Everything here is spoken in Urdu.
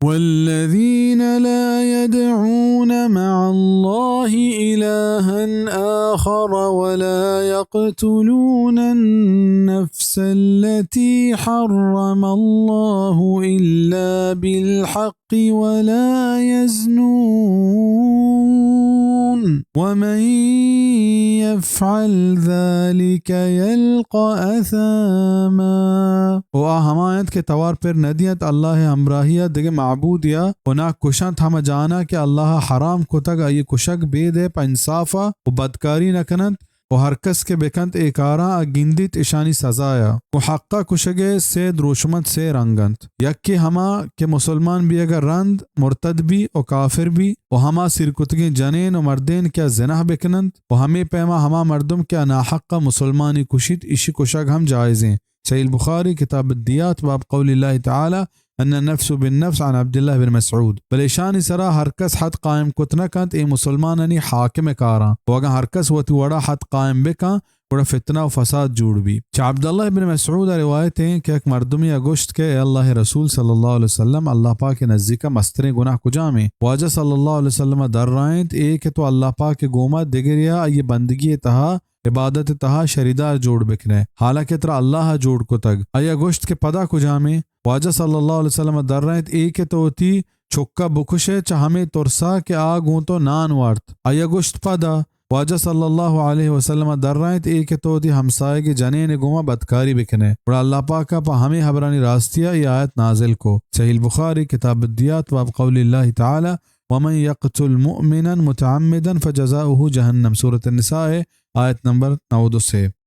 والذين لا يدعون مع الله إلها آخر ولا يقتلون النفس التي حرم الله إلا بالحق ولا يزنون ومن يفعل ذلك يلقى أثاما. وآهمایت کے توار پر ندیت اللہ ہمراہیہ دگے معبودیا اونا کشانت ہم جانا کہ اللہ حرام کو تگ ای کشک بے دے پا انصافا و بدکاری نکنند و ہر کس کے بکنت ایکارا اگندیت اشانی سزایا و حقا کشگے سید روشمت سے رنگند یکی ہما کہ مسلمان بھی اگر رند مرتد بھی و کافر بھی و ہما سرکتگی جنین و مردین کیا زنہ بکنند و ہمیں پیما ہما مردم کیا ناحقا مسلمانی کشید اشی کشک ہم جائزیں. صحیح البخاری کتاب الدیات باب قول اللہ تعالی ان النفس بالنفس عن عبداللہ بن مسعود. بلیشانی سرا ہر کس حد قائم کتنا کنت اے مسلمانانی حاکم کارا و اگر ہر کس وتی وڑا حد قائم بکا وڑا فتنہ و فساد جوڑ بھی. چا عبداللہ بن مسعود روایت ہیں کہ ایک مردمی اگوشت کے اے اللہ رسول صلی اللہ علیہ وسلم اللہ پاک کے نزدیک مستر گناہ کجا میں واجہ صلی اللہ علیہ وسلم در رائیں اے کہ تو اللہ پاک کے گوما دگریا یہ بندگی تہا عبادت تہا شریدار جوڑ بکنے حالانکہ ترا اللہ جوڑ کو تگ ایا گوشت کے پدا کجا میں واجہ صلی اللہ علیہ وسلم در رائیں ایک تو ہوتی چھکا بکشے چاہمیں ترسا کہ آگوں تو نان وارت ایا گوشت پدا واجہ صلی اللہ علیہ وسلم در رائیں ایک تو ہوتی ہمسائے کے جنین گوما بدکاری بکنے اور اللہ پاکا پا ہمیں حبرانی راستیا یہ آیت نازل کو. صحیح البخاری کتاب الدیات باب قول اللہ تعالی ومن يقتل مؤمنا متعمدا فجزاؤه جہنم. سورۃ النساء آیت نمبر 9 سے.